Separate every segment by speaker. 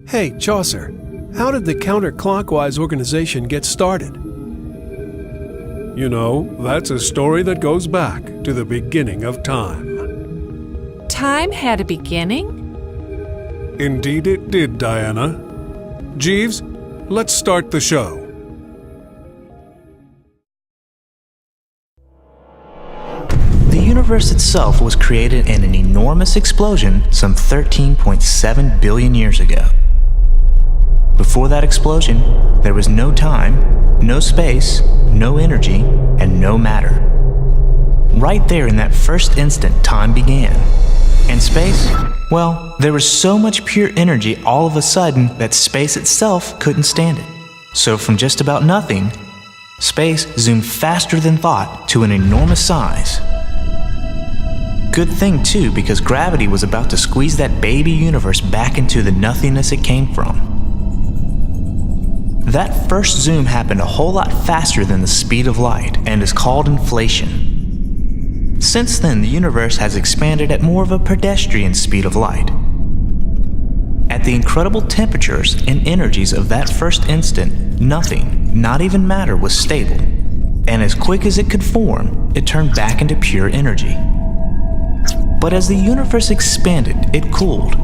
Speaker 1: Hey, Chaucer, how did the counterclockwise organization get started?
Speaker 2: You know, that's a story that goes back to the beginning of time.
Speaker 3: Time had a beginning?
Speaker 2: Indeed it did, Diana. Jeeves, let's start the show.
Speaker 4: The universe itself was created in an enormous explosion some 13.7 billion years ago. Before that explosion, there was no time, no space, no energy, and no matter. Right there in that first instant, time began. And space? Well, there was so much pure energy all of a sudden that space itself couldn't stand it. So from just about nothing, space zoomed faster than thought to an enormous size. Good thing too, because gravity was about to squeeze that baby universe back into the nothingness it came from. That first zoom happened a whole lot faster than the speed of light and is called inflation. Since then, the universe has expanded at more of a pedestrian speed of light. At the incredible temperatures and energies of that first instant, nothing, not even matter, was stable. And as quick as it could form, it turned back into pure energy. But as the universe expanded, it cooled.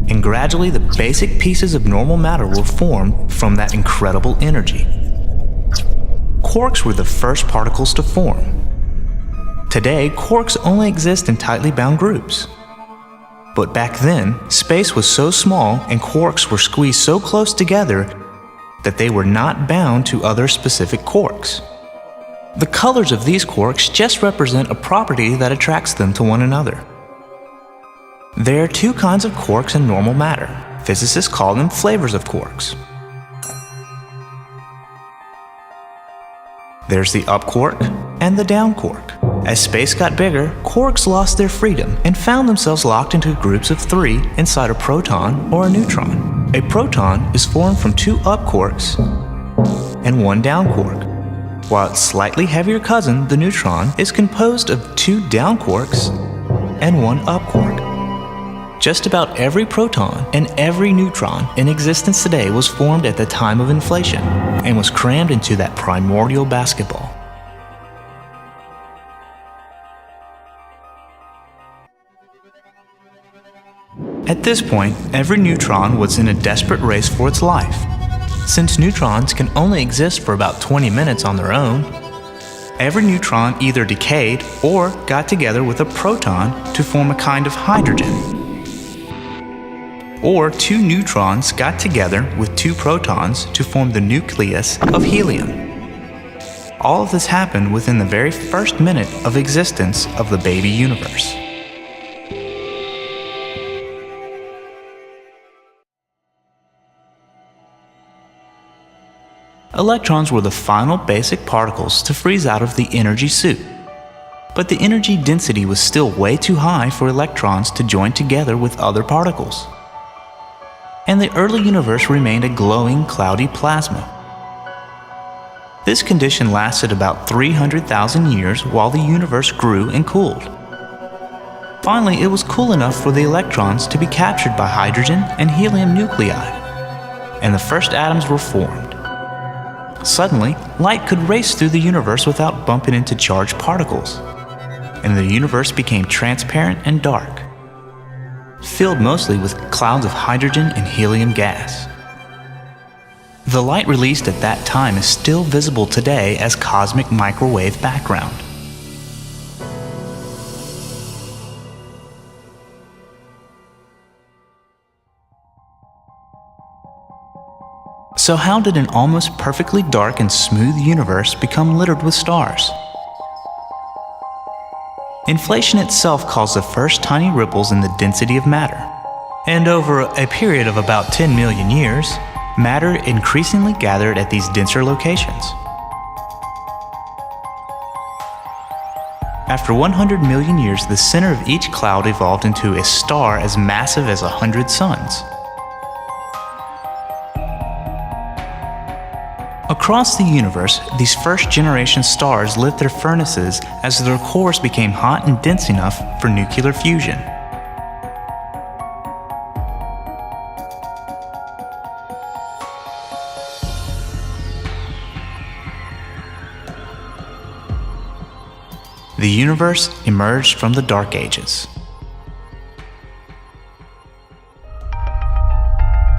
Speaker 4: And gradually the basic pieces of normal matter were formed from that incredible energy. Quarks were the first particles to form. Today, quarks only exist in tightly bound groups. But back then, space was so small and quarks were squeezed so close together that they were not bound to other specific quarks. The colors of these quarks just represent a property that attracts them to one another. There are two kinds of quarks in normal matter. Physicists call them flavors of quarks. There's the up quark and the down quark. As space got bigger, quarks lost their freedom and found themselves locked into groups of 3 inside a proton or a neutron. A proton is formed from 2 up quarks and 1 down quark, while its slightly heavier cousin, the neutron, is composed of 2 down quarks and 1 up quark. Just about every proton and every neutron in existence today was formed at the time of inflation and was crammed into that primordial basketball. At this point, every neutron was in a desperate race for its life. Since neutrons can only exist for about 20 minutes on their own, every neutron either decayed or got together with a proton to form a kind of hydrogen. Or 2 neutrons got together with 2 protons to form the nucleus of helium. All of this happened within the very first minute of existence of the baby universe. Electrons were the final basic particles to freeze out of the energy soup. But the energy density was still way too high for electrons to join together with other particles. And the early universe remained a glowing, cloudy plasma. This condition lasted about 300,000 years while the universe grew and cooled. Finally, it was cool enough for the electrons to be captured by hydrogen and helium nuclei, and the first atoms were formed. Suddenly, light could race through the universe without bumping into charged particles, and the universe became transparent and dark, filled mostly with clouds of hydrogen and helium gas. The light released at that time is still visible today as cosmic microwave background. So how did an almost perfectly dark and smooth universe become littered with stars? Inflation itself caused the first tiny ripples in the density of matter. And over a period of about 10 million years, matter increasingly gathered at these denser locations. After 100 million years, the center of each cloud evolved into a star as massive as 100 suns. Across the universe, these first-generation stars lit their furnaces as their cores became hot and dense enough for nuclear fusion. the universe emerged from the Dark Ages.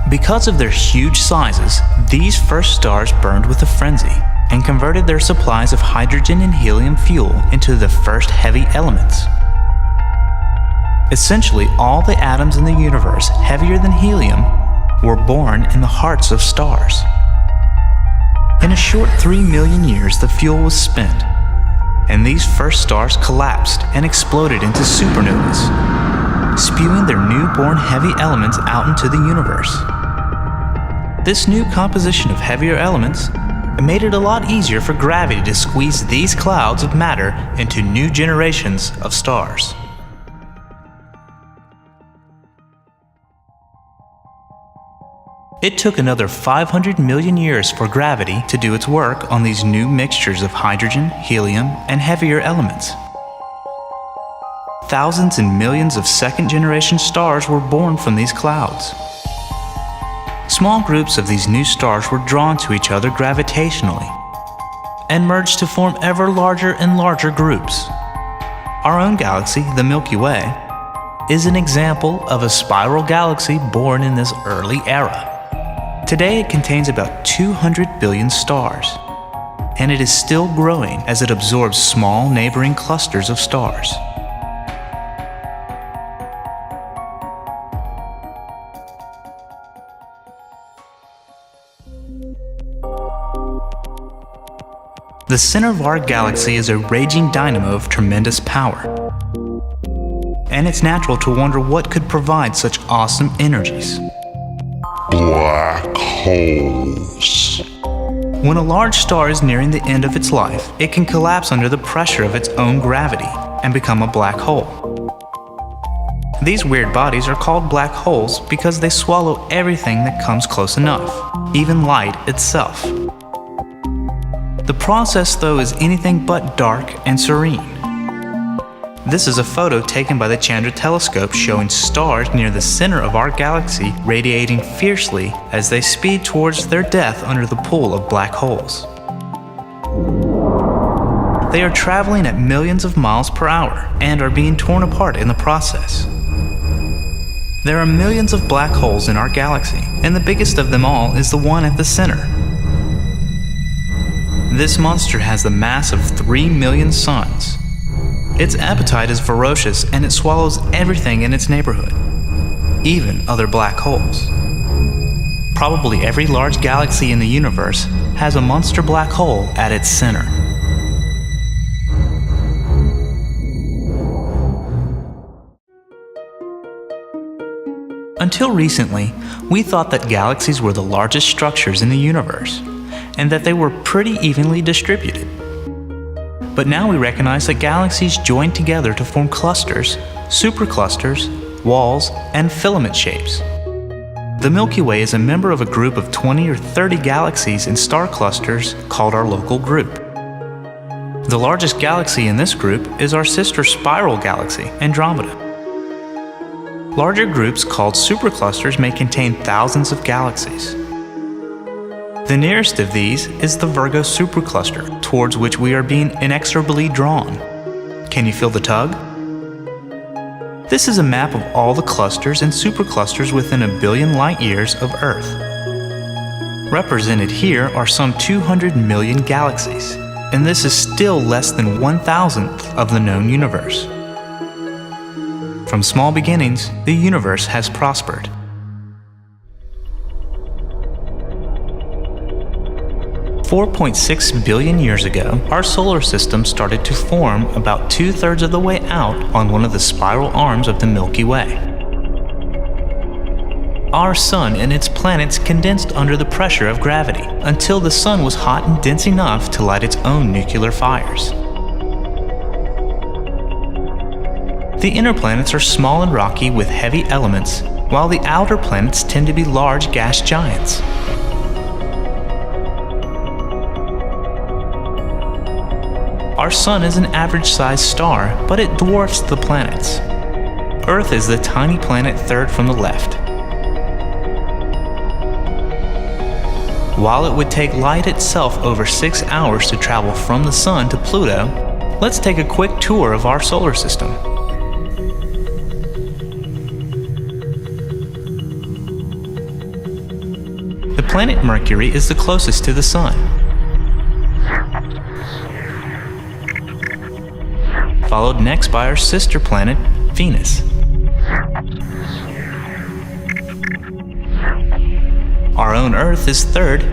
Speaker 4: Because of their huge sizes, these first stars burned with a frenzy and converted their supplies of hydrogen and helium fuel into the first heavy elements. Essentially, all the atoms in the universe heavier than helium were born in the hearts of stars. In a short 3 million years, the fuel was spent, and these first stars collapsed and exploded into supernovas, spewing their newborn heavy elements out into the universe. This new composition of heavier elements made it a lot easier for gravity to squeeze these clouds of matter into new generations of stars. It took another 500 million years for gravity to do its work on these new mixtures of hydrogen, helium, and heavier elements. Thousands and millions of second-generation stars were born from these clouds. Small groups of these new stars were drawn to each other gravitationally and merged to form ever larger and larger groups. Our own galaxy, the Milky Way, is an example of a spiral galaxy born in this early era. Today it contains about 200 billion stars, and it is still growing as it absorbs small neighboring clusters of stars. The center of our galaxy is a raging dynamo of tremendous power, and it's natural to wonder what could provide such awesome energies.
Speaker 5: Black holes.
Speaker 4: When a large star is nearing the end of its life, it can collapse under the pressure of its own gravity and become a black hole. These weird bodies are called black holes because they swallow everything that comes close enough, even light itself. The process, though, is anything but dark and serene. This is a photo taken by the Chandra telescope showing stars near the center of our galaxy radiating fiercely as they speed towards their death under the pull of black holes. They are traveling at millions of miles per hour and are being torn apart in the process. There are millions of black holes in our galaxy, and the biggest of them all is the one at the center. This monster has the mass of 3 million suns. Its appetite is ferocious and it swallows everything in its neighborhood, even other black holes. Probably every large galaxy in the universe has a monster black hole at its center. Until recently, we thought that galaxies were the largest structures in the universe, and that they were pretty evenly distributed. But now we recognize that galaxies join together to form clusters, superclusters, walls, and filament shapes. The Milky Way is a member of a group of 20 or 30 galaxies and star clusters called our local group. The largest galaxy in this group is our sister spiral galaxy, Andromeda. Larger groups called superclusters may contain thousands of galaxies. The nearest of these is the Virgo supercluster, towards which we are being inexorably drawn. Can you feel the tug? This is a map of all the clusters and superclusters within 1 billion light years of Earth. Represented here are some 200 million galaxies, and this is still less than 1,000th of the known universe. From small beginnings, the universe has prospered. 4.6 billion years ago, our solar system started to form about 2/3 of the way out on one of the spiral arms of the Milky Way. Our sun and its planets condensed under the pressure of gravity until the sun was hot and dense enough to light its own nuclear fires. The inner planets are small and rocky with heavy elements, while the outer planets tend to be large gas giants. Our sun is an average-sized star, but it dwarfs the planets. Earth is the tiny planet third from the left. While it would take light itself over 6 hours to travel from the sun to Pluto, let's take a quick tour of our solar system. The planet Mercury is the closest to the Sun, followed next by our sister planet, Venus. Our own Earth is third,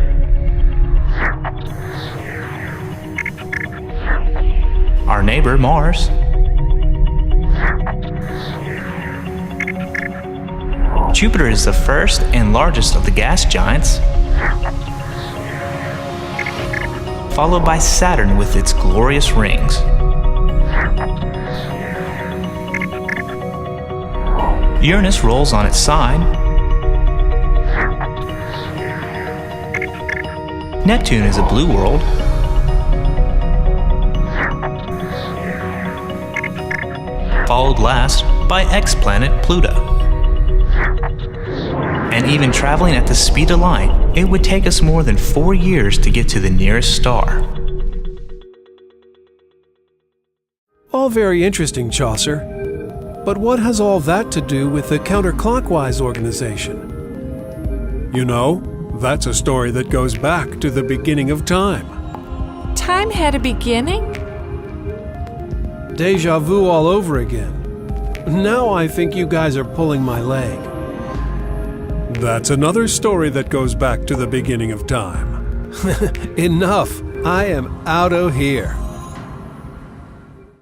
Speaker 4: our neighbor, Mars, Jupiter is the first and largest of the gas giants, followed by Saturn with its glorious rings. Uranus rolls on its side. Neptune is a blue world. Followed last by ex-planet Pluto. And even traveling at the speed of light, it would take us more than 4 years to get to the nearest star.
Speaker 1: All very interesting, Chaucer. But what has all that to do with the counterclockwise organization?
Speaker 2: You know, that's a story that goes back to the beginning of time.
Speaker 3: Time had a beginning?
Speaker 1: Deja vu all over again. Now I think you guys are pulling my leg.
Speaker 2: That's another story that goes back to the beginning of time.
Speaker 1: Enough! I am out of here.